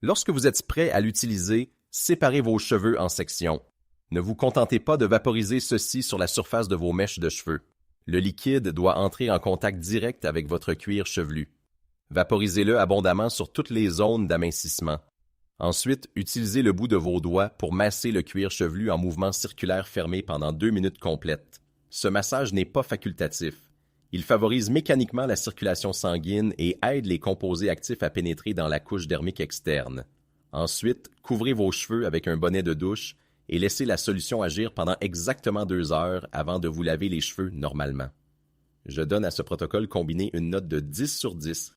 Lorsque vous êtes prêt à l'utiliser, séparez vos cheveux en sections. Ne vous contentez pas de vaporiser ceci sur la surface de vos mèches de cheveux. Le liquide doit entrer en contact direct avec votre cuir chevelu. Vaporisez-le abondamment sur toutes les zones d'amincissement. Ensuite, utilisez le bout de vos doigts pour masser le cuir chevelu en mouvement circulaire fermé pendant 2 minutes complètes. Ce massage n'est pas facultatif. Il favorise mécaniquement la circulation sanguine et aide les composés actifs à pénétrer dans la couche dermique externe. Ensuite, couvrez vos cheveux avec un bonnet de douche et laissez la solution agir pendant exactement 2 heures avant de vous laver les cheveux normalement. Je donne à ce protocole combiné une note de 10 sur 10.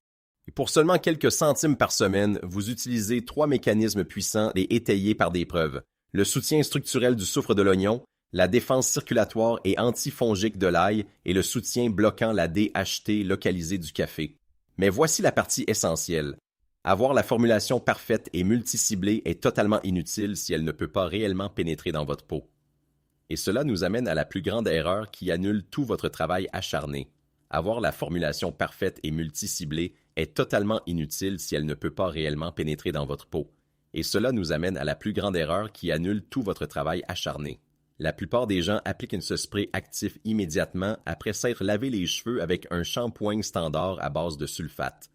Et pour seulement quelques centimes par semaine, vous utilisez 3 mécanismes puissants et étayés par des preuves. Le soutien structurel du soufre de l'oignon, la défense circulatoire et antifongique de l'ail et le soutien bloquant la DHT localisée du café. Mais voici la partie essentielle. Avoir la formulation parfaite et multiciblée est totalement inutile si elle ne peut pas réellement pénétrer dans votre peau. Et cela nous amène à la plus grande erreur qui annule tout votre travail acharné. Avoir la formulation parfaite et multiciblée est totalement inutile si elle ne peut pas réellement pénétrer dans votre peau. Et cela nous amène à la plus grande erreur qui annule tout votre travail acharné. La plupart des gens appliquent ce spray actif immédiatement après s'être lavé les cheveux avec un shampoing standard à base de sulfate.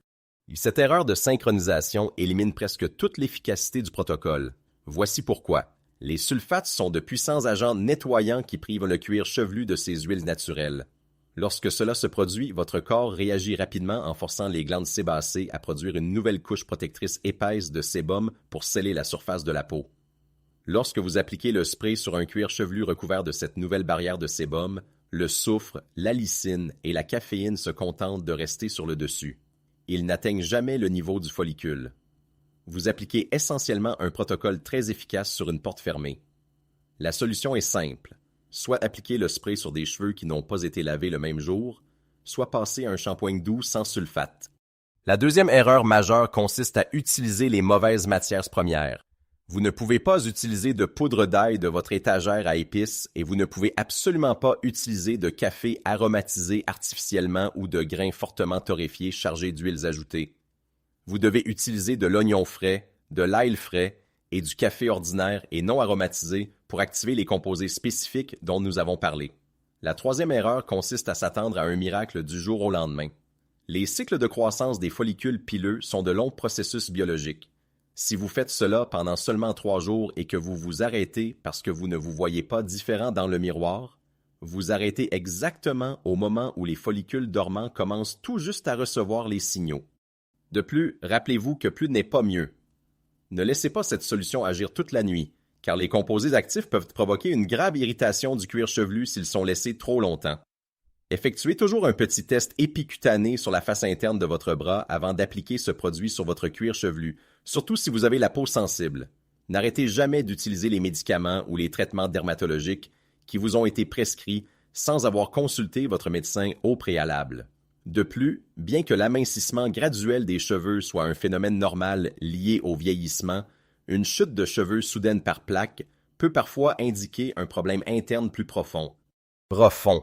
Cette erreur de synchronisation élimine presque toute l'efficacité du protocole. Voici pourquoi. Les sulfates sont de puissants agents nettoyants qui privent le cuir chevelu de ses huiles naturelles. Lorsque cela se produit, votre corps réagit rapidement en forçant les glandes sébacées à produire une nouvelle couche protectrice épaisse de sébum pour sceller la surface de la peau. Lorsque vous appliquez le spray sur un cuir chevelu recouvert de cette nouvelle barrière de sébum, le soufre, la lysine et la caféine se contentent de rester sur le dessus. Ils n'atteignent jamais le niveau du follicule. Vous appliquez essentiellement un protocole très efficace sur une porte fermée. La solution est simple. Soit appliquer le spray sur des cheveux qui n'ont pas été lavés le même jour, soit passer un shampoing doux sans sulfate. La deuxième erreur majeure consiste à utiliser les mauvaises matières premières. Vous ne pouvez pas utiliser de poudre d'ail de votre étagère à épices et vous ne pouvez absolument pas utiliser de café aromatisé artificiellement ou de grains fortement torréfiés chargés d'huiles ajoutées. Vous devez utiliser de l'oignon frais, de l'ail frais et du café ordinaire et non aromatisé pour activer les composés spécifiques dont nous avons parlé. La troisième erreur consiste à s'attendre à un miracle du jour au lendemain. Les cycles de croissance des follicules pileux sont de longs processus biologiques. Si vous faites cela pendant seulement 3 jours et que vous vous arrêtez parce que vous ne vous voyez pas différent dans le miroir, vous arrêtez exactement au moment où les follicules dormants commencent tout juste à recevoir les signaux. De plus, rappelez-vous que plus n'est pas mieux. Ne laissez pas cette solution agir toute la nuit, car les composés actifs peuvent provoquer une grave irritation du cuir chevelu s'ils sont laissés trop longtemps. Effectuez toujours un petit test épicutané sur la face interne de votre bras avant d'appliquer ce produit sur votre cuir chevelu, surtout si vous avez la peau sensible. N'arrêtez jamais d'utiliser les médicaments ou les traitements dermatologiques qui vous ont été prescrits sans avoir consulté votre médecin au préalable. De plus, bien que l'amincissement graduel des cheveux soit un phénomène normal lié au vieillissement, une chute de cheveux soudaine par plaque peut parfois indiquer un problème interne plus profond. Profond.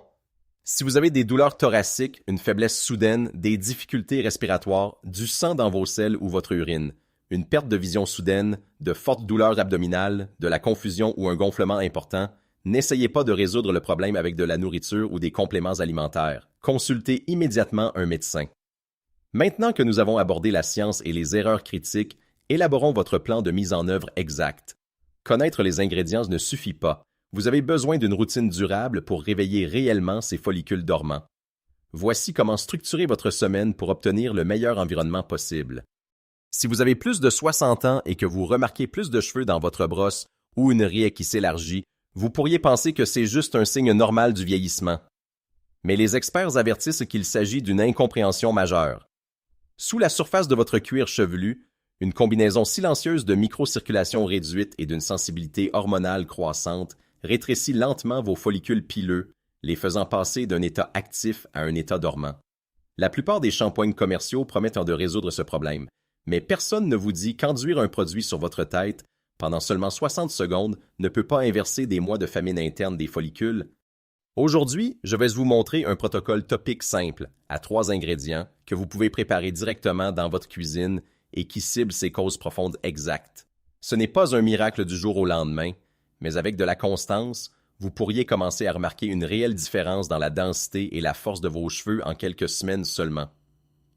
Si vous avez des douleurs thoraciques, une faiblesse soudaine, des difficultés respiratoires, du sang dans vos selles ou votre urine, une perte de vision soudaine, de fortes douleurs abdominales, de la confusion ou un gonflement important, n'essayez pas de résoudre le problème avec de la nourriture ou des compléments alimentaires. Consultez immédiatement un médecin. Maintenant que nous avons abordé la science et les erreurs critiques, élaborons votre plan de mise en œuvre exact. Connaître les ingrédients ne suffit pas. Vous avez besoin d'une routine durable pour réveiller réellement ces follicules dormants. Voici comment structurer votre semaine pour obtenir le meilleur environnement possible. Si vous avez plus de 60 ans et que vous remarquez plus de cheveux dans votre brosse ou une raie qui s'élargit, vous pourriez penser que c'est juste un signe normal du vieillissement. Mais les experts avertissent qu'il s'agit d'une incompréhension majeure. Sous la surface de votre cuir chevelu, une combinaison silencieuse de microcirculation réduite et d'une sensibilité hormonale croissante rétrécit lentement vos follicules pileux, les faisant passer d'un état actif à un état dormant. La plupart des shampoings commerciaux promettent de résoudre ce problème, mais personne ne vous dit qu'enduire un produit sur votre tête pendant seulement 60 secondes ne peut pas inverser des mois de famine interne des follicules. Aujourd'hui, je vais vous montrer un protocole topique simple, à 3 ingrédients, que vous pouvez préparer directement dans votre cuisine et qui cible ses causes profondes exactes. Ce n'est pas un miracle du jour au lendemain, mais avec de la constance, vous pourriez commencer à remarquer une réelle différence dans la densité et la force de vos cheveux en quelques semaines seulement.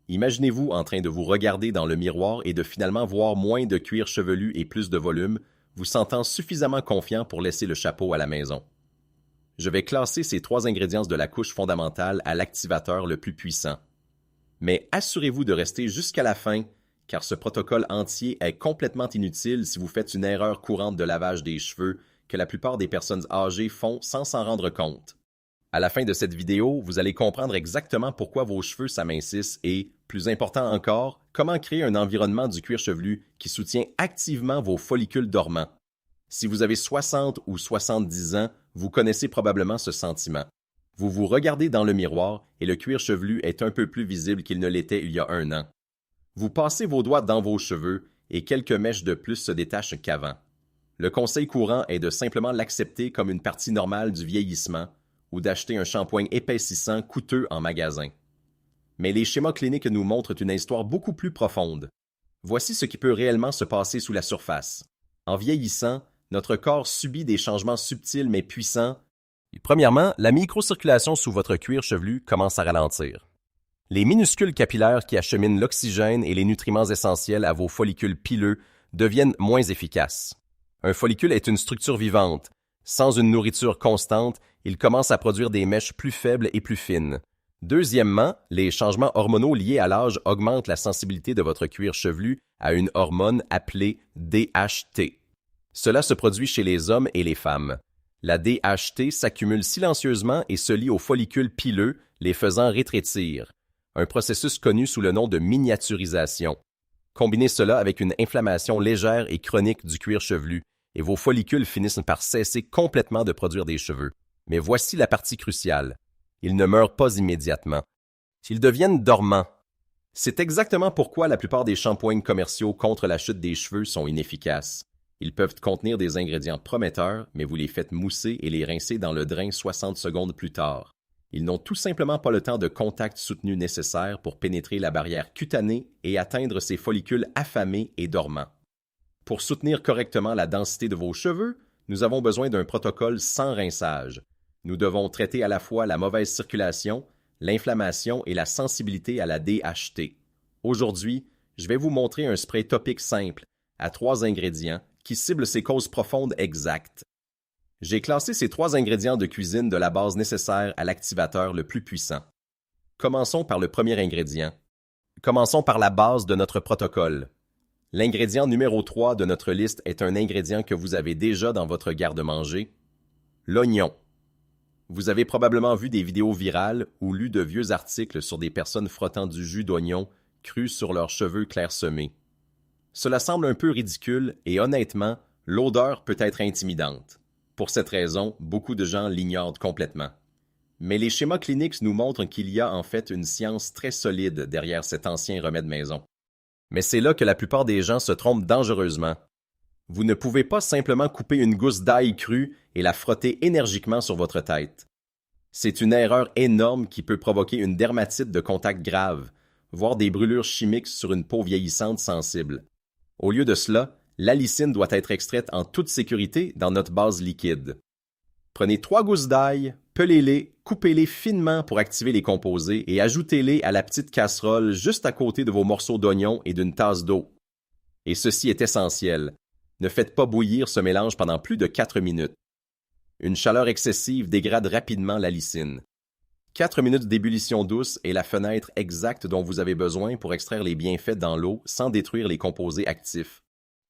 Imaginez-vous en train de vous regarder dans le miroir et de finalement voir moins de cuir chevelu et plus de volume, vous sentant suffisamment confiant pour laisser le chapeau à la maison. Je vais classer ces 3 ingrédients de la couche fondamentale à l'activateur le plus puissant. Mais assurez-vous de rester jusqu'à la fin, car ce protocole entier est complètement inutile si vous faites une erreur courante de lavage des cheveux que la plupart des personnes âgées font sans s'en rendre compte. À la fin de cette vidéo, vous allez comprendre exactement pourquoi vos cheveux s'amincissent et, plus important encore, comment créer un environnement du cuir chevelu qui soutient activement vos follicules dormants. Si vous avez 60 ou 70 ans, vous connaissez probablement ce sentiment. Vous vous regardez dans le miroir et le cuir chevelu est un peu plus visible qu'il ne l'était il y a 1 an. Vous passez vos doigts dans vos cheveux et quelques mèches de plus se détachent qu'avant. Le conseil courant est de simplement l'accepter comme une partie normale du vieillissement ou d'acheter un shampoing épaississant coûteux en magasin. Mais les schémas cliniques nous montrent une histoire beaucoup plus profonde. Voici ce qui peut réellement se passer sous la surface. En vieillissant, notre corps subit des changements subtils mais puissants. Premièrement, la microcirculation sous votre cuir chevelu commence à ralentir. Les minuscules capillaires qui acheminent l'oxygène et les nutriments essentiels à vos follicules pileux deviennent moins efficaces. Un follicule est une structure vivante. Sans une nourriture constante, il commence à produire des mèches plus faibles et plus fines. Deuxièmement, les changements hormonaux liés à l'âge augmentent la sensibilité de votre cuir chevelu à une hormone appelée DHT. Cela se produit chez les hommes et les femmes. La DHT s'accumule silencieusement et se lie aux follicules pileux, les faisant rétrécir. Un processus connu sous le nom de miniaturisation. Combinez cela avec une inflammation légère et chronique du cuir chevelu, et vos follicules finissent par cesser complètement de produire des cheveux. Mais voici la partie cruciale. Ils ne meurent pas immédiatement. Ils deviennent dormants. C'est exactement pourquoi la plupart des shampoings commerciaux contre la chute des cheveux sont inefficaces. Ils peuvent contenir des ingrédients prometteurs, mais vous les faites mousser et les rincer dans le drain 60 secondes plus tard. Ils n'ont tout simplement pas le temps de contact soutenu nécessaire pour pénétrer la barrière cutanée et atteindre ces follicules affamés et dormants. Pour soutenir correctement la densité de vos cheveux, nous avons besoin d'un protocole sans rinçage. Nous devons traiter à la fois la mauvaise circulation, l'inflammation et la sensibilité à la DHT. Aujourd'hui, je vais vous montrer un spray topique simple, à 3 ingrédients, qui cible ces causes profondes exactes. J'ai classé ces 3 ingrédients de cuisine de la base nécessaire à l'activateur le plus puissant. Commençons par le premier ingrédient. Commençons par la base de notre protocole. L'ingrédient numéro 3 de notre liste est un ingrédient que vous avez déjà dans votre garde-manger, l'oignon. Vous avez probablement vu des vidéos virales ou lu de vieux articles sur des personnes frottant du jus d'oignon cru sur leurs cheveux clairsemés. Cela semble un peu ridicule et honnêtement, l'odeur peut être intimidante. Pour cette raison, beaucoup de gens l'ignorent complètement. Mais les schémas cliniques nous montrent qu'il y a en fait une science très solide derrière cet ancien remède maison. Mais c'est là que la plupart des gens se trompent dangereusement. Vous ne pouvez pas simplement couper une gousse d'ail crue et la frotter énergiquement sur votre tête. C'est une erreur énorme qui peut provoquer une dermatite de contact grave, voire des brûlures chimiques sur une peau vieillissante sensible. Au lieu de cela, l'allicine doit être extraite en toute sécurité dans notre base liquide. Prenez 3 gousses d'ail, pelez-les, coupez-les finement pour activer les composés et ajoutez-les à la petite casserole juste à côté de vos morceaux d'oignon et d'une tasse d'eau. Et ceci est essentiel. Ne faites pas bouillir ce mélange pendant plus de 4 minutes. Une chaleur excessive dégrade rapidement l'allicine. 4 minutes d'ébullition douce est la fenêtre exacte dont vous avez besoin pour extraire les bienfaits dans l'eau sans détruire les composés actifs.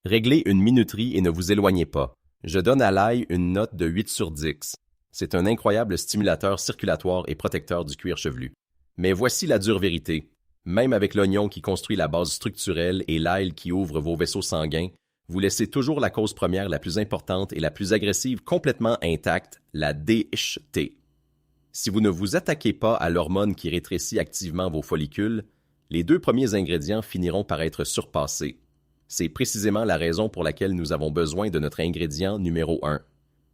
Réglez une minuterie et ne vous éloignez pas. Je donne à l'ail une note de 8 sur 10. C'est un incroyable stimulateur circulatoire et protecteur du cuir chevelu. Mais voici la dure vérité. Même avec l'oignon qui construit la base structurelle et l'ail qui ouvre vos vaisseaux sanguins, vous laissez toujours la cause première la plus importante et la plus agressive complètement intacte, la DHT. Si vous ne vous attaquez pas à l'hormone qui rétrécit activement vos follicules, les 2 premiers ingrédients finiront par être surpassés. C'est précisément la raison pour laquelle nous avons besoin de notre ingrédient numéro 1.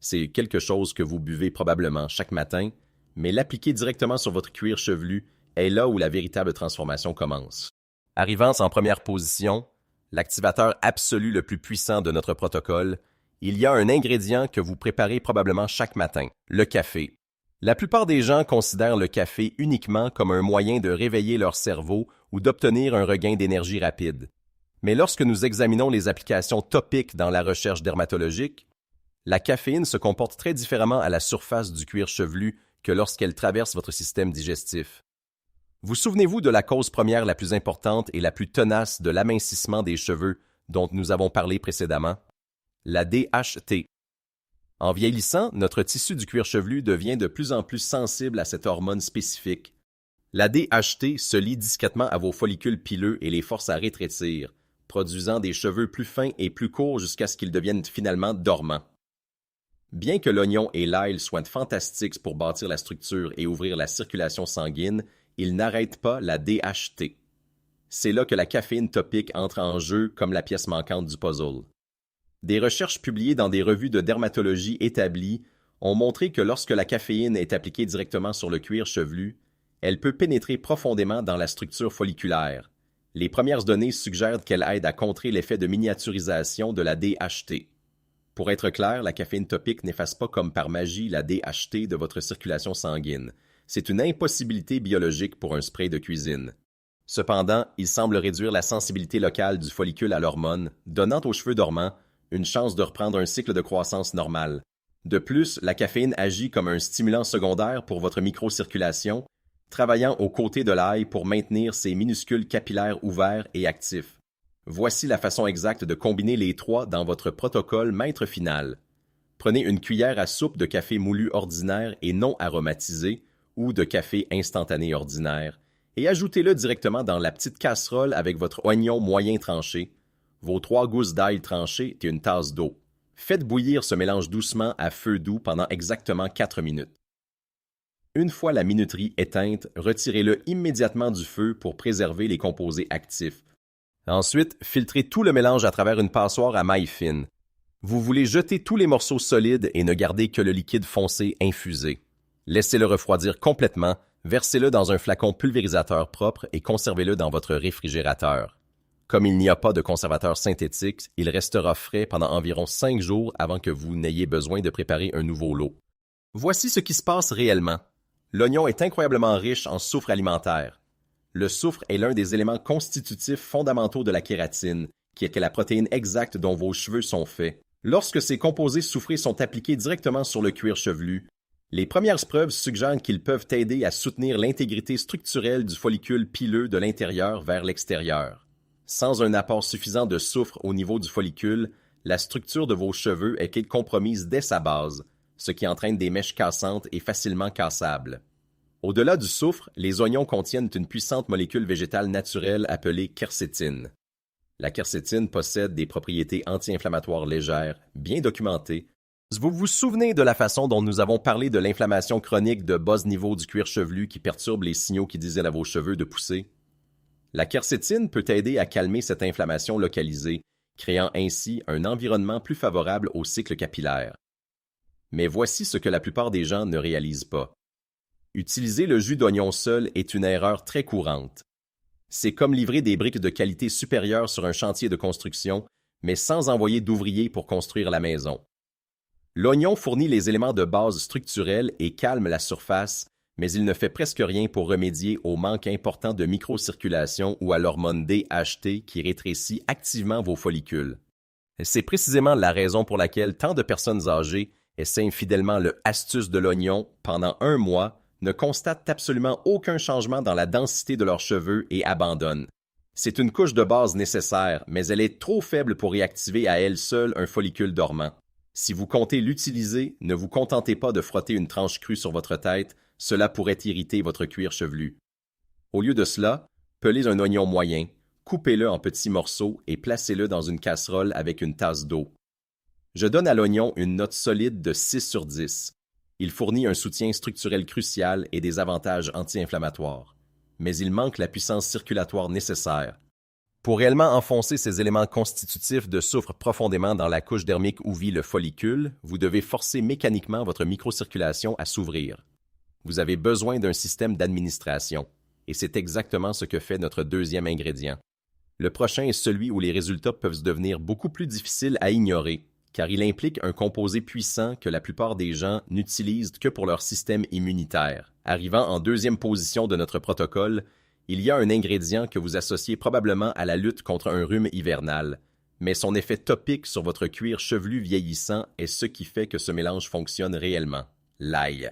C'est quelque chose que vous buvez probablement chaque matin, mais l'appliquer directement sur votre cuir chevelu est là où la véritable transformation commence. Arrivant en première position, l'activateur absolu le plus puissant de notre protocole, il y a un ingrédient que vous préparez probablement chaque matin, le café. La plupart des gens considèrent le café uniquement comme un moyen de réveiller leur cerveau ou d'obtenir un regain d'énergie rapide. Mais lorsque nous examinons les applications topiques dans la recherche dermatologique, la caféine se comporte très différemment à la surface du cuir chevelu que lorsqu'elle traverse votre système digestif. Vous souvenez-vous de la cause première la plus importante et la plus tenace de l'amincissement des cheveux dont nous avons parlé précédemment? La DHT. En vieillissant, notre tissu du cuir chevelu devient de plus en plus sensible à cette hormone spécifique. La DHT se lie discrètement à vos follicules pileux et les force à rétrécir, produisant des cheveux plus fins et plus courts jusqu'à ce qu'ils deviennent finalement dormants. Bien que l'oignon et l'ail soient fantastiques pour bâtir la structure et ouvrir la circulation sanguine, ils n'arrêtent pas la DHT. C'est là que la caféine topique entre en jeu comme la pièce manquante du puzzle. Des recherches publiées dans des revues de dermatologie établies ont montré que lorsque la caféine est appliquée directement sur le cuir chevelu, elle peut pénétrer profondément dans la structure folliculaire. Les premières données suggèrent qu'elle aide à contrer l'effet de miniaturisation de la DHT. Pour être clair, la caféine topique n'efface pas comme par magie la DHT de votre circulation sanguine. C'est une impossibilité biologique pour un spray de cuisine. Cependant, il semble réduire la sensibilité locale du follicule à l'hormone, donnant aux cheveux dormants une chance de reprendre un cycle de croissance normal. De plus, la caféine agit comme un stimulant secondaire pour votre microcirculation, travaillant aux côtés de l'ail pour maintenir ses minuscules capillaires ouverts et actifs. Voici la façon exacte de combiner les trois dans votre protocole maître final. Prenez une cuillère à soupe de café moulu ordinaire et non aromatisé ou de café instantané ordinaire et ajoutez-le directement dans la petite casserole avec votre oignon moyen tranché, vos 3 gousses d'ail tranchées et une tasse d'eau. Faites bouillir ce mélange doucement à feu doux pendant exactement 4 minutes. Une fois la minuterie éteinte, retirez-le immédiatement du feu pour préserver les composés actifs. Ensuite, filtrez tout le mélange à travers une passoire à maille fine. Vous voulez jeter tous les morceaux solides et ne garder que le liquide foncé infusé. Laissez-le refroidir complètement, versez-le dans un flacon pulvérisateur propre et conservez-le dans votre réfrigérateur. Comme il n'y a pas de conservateur synthétique, il restera frais pendant environ 5 jours avant que vous n'ayez besoin de préparer un nouveau lot. Voici ce qui se passe réellement. L'oignon est incroyablement riche en soufre alimentaire. Le soufre est l'un des éléments constitutifs fondamentaux de la kératine, qui est la protéine exacte dont vos cheveux sont faits. Lorsque ces composés soufrés sont appliqués directement sur le cuir chevelu, les premières preuves suggèrent qu'ils peuvent aider à soutenir l'intégrité structurelle du follicule pileux de l'intérieur vers l'extérieur. Sans un apport suffisant de soufre au niveau du follicule, la structure de vos cheveux est compromise dès sa base, ce qui entraîne des mèches cassantes et facilement cassables. Au-delà du soufre, les oignons contiennent une puissante molécule végétale naturelle appelée quercétine. La quercétine possède des propriétés anti-inflammatoires légères, bien documentées. Vous vous souvenez de la façon dont nous avons parlé de l'inflammation chronique de bas niveau du cuir chevelu qui perturbe les signaux qui disaient à vos cheveux de pousser? La quercétine peut aider à calmer cette inflammation localisée, créant ainsi un environnement plus favorable au cycle capillaire. Mais voici ce que la plupart des gens ne réalisent pas. Utiliser le jus d'oignon seul est une erreur très courante. C'est comme livrer des briques de qualité supérieure sur un chantier de construction, mais sans envoyer d'ouvriers pour construire la maison. L'oignon fournit les éléments de base structurels et calme la surface, mais il ne fait presque rien pour remédier au manque important de microcirculation ou à l'hormone DHT qui rétrécit activement vos follicules. C'est précisément la raison pour laquelle tant de personnes âgées essaient fidèlement le astuce de l'oignon pendant 1 mois, ne constatent absolument aucun changement dans la densité de leurs cheveux et abandonnent. C'est une couche de base nécessaire, mais elle est trop faible pour réactiver à elle seule un follicule dormant. Si vous comptez l'utiliser, ne vous contentez pas de frotter une tranche crue sur votre tête, cela pourrait irriter votre cuir chevelu. Au lieu de cela, pelez un oignon moyen, coupez-le en petits morceaux et placez-le dans une casserole avec une tasse d'eau. Je donne à l'oignon une note solide de 6 sur 10. Il fournit un soutien structurel crucial et des avantages anti-inflammatoires. Mais il manque la puissance circulatoire nécessaire. Pour réellement enfoncer ces éléments constitutifs de soufre profondément dans la couche dermique où vit le follicule, vous devez forcer mécaniquement votre microcirculation à s'ouvrir. Vous avez besoin d'un système d'administration, et c'est exactement ce que fait notre deuxième ingrédient. Le prochain est celui où les résultats peuvent devenir beaucoup plus difficiles à ignorer, car il implique un composé puissant que la plupart des gens n'utilisent que pour leur système immunitaire. Arrivant en deuxième position de notre protocole, il y a un ingrédient que vous associez probablement à la lutte contre un rhume hivernal, mais son effet topique sur votre cuir chevelu vieillissant est ce qui fait que ce mélange fonctionne réellement, l'ail.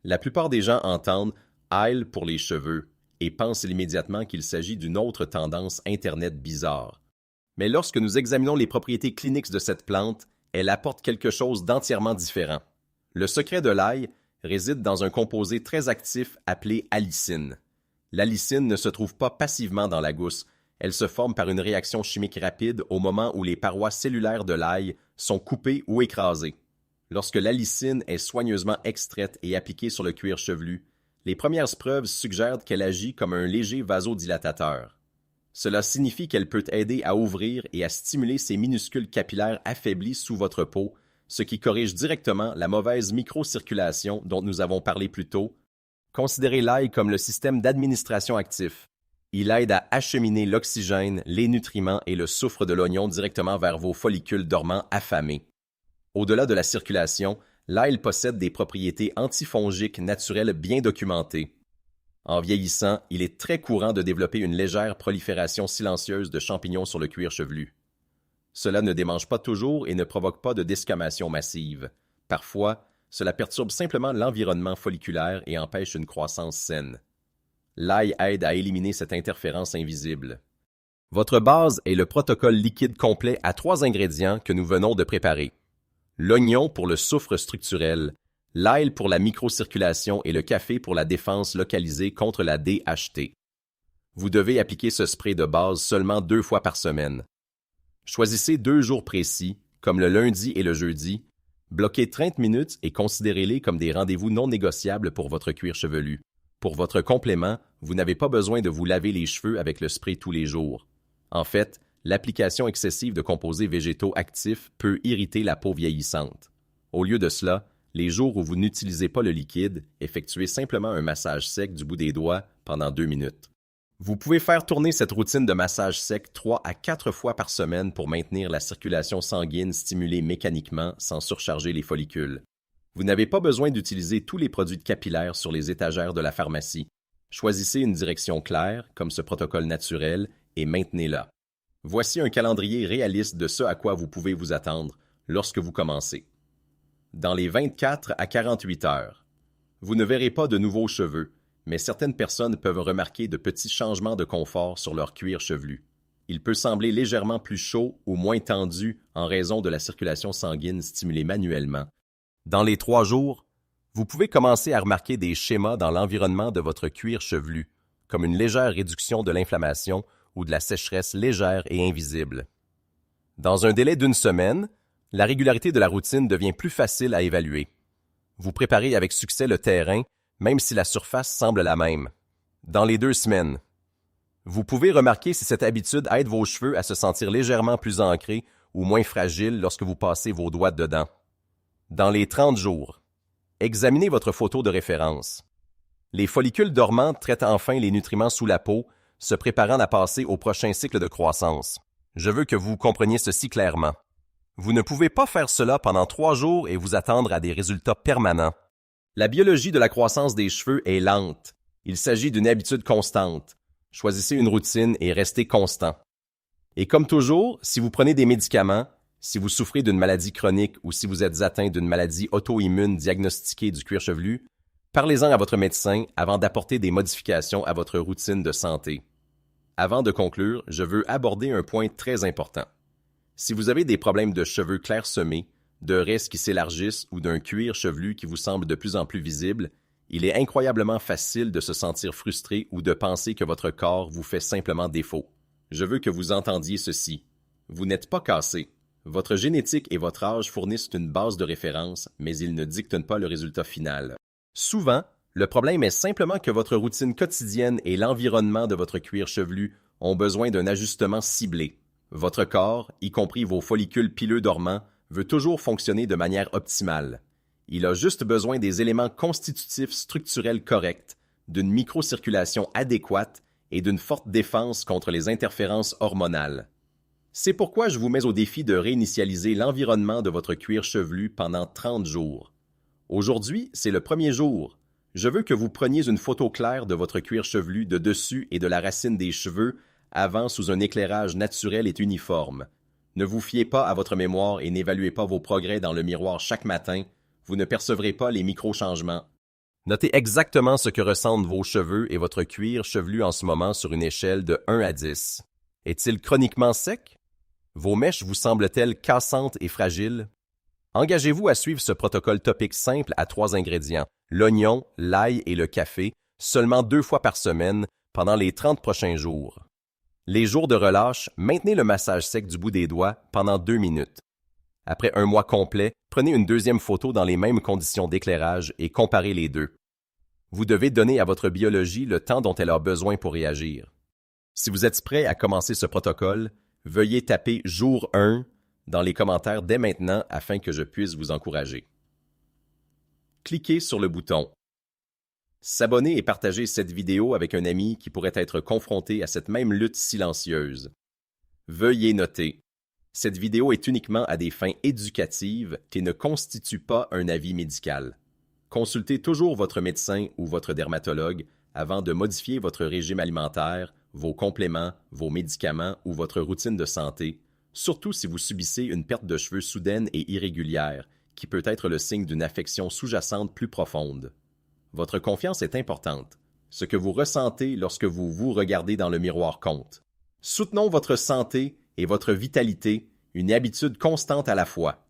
La plupart des gens entendent « ail pour les cheveux » et pensent immédiatement qu'il s'agit d'une autre tendance Internet bizarre. Mais lorsque nous examinons les propriétés cliniques de cette plante, elle apporte quelque chose d'entièrement différent. Le secret de l'ail réside dans un composé très actif appelé allicine. L'allicine ne se trouve pas passivement dans la gousse, elle se forme par une réaction chimique rapide au moment où les parois cellulaires de l'ail sont coupées ou écrasées. Lorsque l'allicine est soigneusement extraite et appliquée sur le cuir chevelu, les premières preuves suggèrent qu'elle agit comme un léger vasodilatateur. Cela signifie qu'elle peut aider à ouvrir et à stimuler ces minuscules capillaires affaiblis sous votre peau, ce qui corrige directement la mauvaise microcirculation dont nous avons parlé plus tôt. Considérez l'ail comme le système d'administration actif. Il aide à acheminer l'oxygène, les nutriments et le soufre de l'oignon directement vers vos follicules dormants affamés. Au-delà de la circulation, l'ail possède des propriétés antifongiques naturelles bien documentées. En vieillissant, il est très courant de développer une légère prolifération silencieuse de champignons sur le cuir chevelu. Cela ne démange pas toujours et ne provoque pas de desquamation massive. Parfois, cela perturbe simplement l'environnement folliculaire et empêche une croissance saine. L'ail aide à éliminer cette interférence invisible. Votre base est le protocole liquide complet à 3 ingrédients que nous venons de préparer. L'oignon pour le soufre structurel, l'ail pour la microcirculation et le café pour la défense localisée contre la DHT. Vous devez appliquer ce spray de base seulement 2 fois par semaine. Choisissez 2 jours précis, comme le lundi et le jeudi. Bloquez 30 minutes et considérez-les comme des rendez-vous non négociables pour votre cuir chevelu. Pour votre complément, vous n'avez pas besoin de vous laver les cheveux avec le spray tous les jours. En fait, l'application excessive de composés végétaux actifs peut irriter la peau vieillissante. Au lieu de cela, les jours où vous n'utilisez pas le liquide, effectuez simplement un massage sec du bout des doigts pendant 2 minutes. Vous pouvez faire tourner cette routine de massage sec 3 à 4 fois par semaine pour maintenir la circulation sanguine stimulée mécaniquement sans surcharger les follicules. Vous n'avez pas besoin d'utiliser tous les produits capillaires sur les étagères de la pharmacie. Choisissez une direction claire, comme ce protocole naturel, et maintenez-la. Voici un calendrier réaliste de ce à quoi vous pouvez vous attendre lorsque vous commencez. Dans les 24 à 48 heures, vous ne verrez pas de nouveaux cheveux, mais certaines personnes peuvent remarquer de petits changements de confort sur leur cuir chevelu. Il peut sembler légèrement plus chaud ou moins tendu en raison de la circulation sanguine stimulée manuellement. Dans les 3 jours, vous pouvez commencer à remarquer des schémas dans l'environnement de votre cuir chevelu, comme une légère réduction de l'inflammation ou de la sécheresse légère et invisible. Dans un délai d'1 semaine, la régularité de la routine devient plus facile à évaluer. Vous préparez avec succès le terrain, même si la surface semble la même. Dans les 2 semaines, vous pouvez remarquer si cette habitude aide vos cheveux à se sentir légèrement plus ancrés ou moins fragiles lorsque vous passez vos doigts dedans. Dans les 30 jours, examinez votre photo de référence. Les follicules dormants traitent enfin les nutriments sous la peau, se préparant à passer au prochain cycle de croissance. Je veux que vous compreniez ceci clairement. Vous ne pouvez pas faire cela pendant 3 jours et vous attendre à des résultats permanents. La biologie de la croissance des cheveux est lente. Il s'agit d'une habitude constante. Choisissez une routine et restez constant. Et comme toujours, si vous prenez des médicaments, si vous souffrez d'une maladie chronique ou si vous êtes atteint d'une maladie auto-immune diagnostiquée du cuir chevelu, parlez-en à votre médecin avant d'apporter des modifications à votre routine de santé. Avant de conclure, je veux aborder un point très important. Si vous avez des problèmes de cheveux clairsemés, de restes qui s'élargissent ou d'un cuir chevelu qui vous semble de plus en plus visible, il est incroyablement facile de se sentir frustré ou de penser que votre corps vous fait simplement défaut. Je veux que vous entendiez ceci. Vous n'êtes pas cassé. Votre génétique et votre âge fournissent une base de référence, mais ils ne dictent pas le résultat final. Souvent, le problème est simplement que votre routine quotidienne et l'environnement de votre cuir chevelu ont besoin d'un ajustement ciblé. Votre corps, y compris vos follicules pileux dormants, veut toujours fonctionner de manière optimale. Il a juste besoin des éléments constitutifs structurels corrects, d'une microcirculation adéquate et d'une forte défense contre les interférences hormonales. C'est pourquoi je vous mets au défi de réinitialiser l'environnement de votre cuir chevelu pendant 30 jours. Aujourd'hui, c'est le premier jour. Je veux que vous preniez une photo claire de votre cuir chevelu de dessus et de la racine des cheveux avant sous un éclairage naturel et uniforme. Ne vous fiez pas à votre mémoire et n'évaluez pas vos progrès dans le miroir chaque matin. Vous ne percevrez pas les micro-changements. Notez exactement ce que ressentent vos cheveux et votre cuir chevelu en ce moment sur une échelle de 1 à 10. Est-il chroniquement sec? Vos mèches vous semblent-elles cassantes et fragiles? Engagez-vous à suivre ce protocole topique simple à 3 ingrédients, l'oignon, l'ail et le café, seulement 2 fois par semaine pendant les 30 prochains jours. Les jours de relâche, maintenez le massage sec du bout des doigts pendant 2 minutes. Après un mois complet, prenez une deuxième photo dans les mêmes conditions d'éclairage et comparez les deux. Vous devez donner à votre biologie le temps dont elle a besoin pour réagir. Si vous êtes prêt à commencer ce protocole, veuillez taper jour 1 dans les commentaires dès maintenant afin que je puisse vous encourager. Cliquez sur le bouton s'abonner et partager cette vidéo avec un ami qui pourrait être confronté à cette même lutte silencieuse. Veuillez noter. Cette vidéo est uniquement à des fins éducatives et ne constitue pas un avis médical. Consultez toujours votre médecin ou votre dermatologue avant de modifier votre régime alimentaire, vos compléments, vos médicaments ou votre routine de santé, surtout si vous subissez une perte de cheveux soudaine et irrégulière, qui peut être le signe d'une affection sous-jacente plus profonde. Votre confiance est importante. Ce que vous ressentez lorsque vous vous regardez dans le miroir compte. Soutenons votre santé et votre vitalité, une habitude constante à la fois.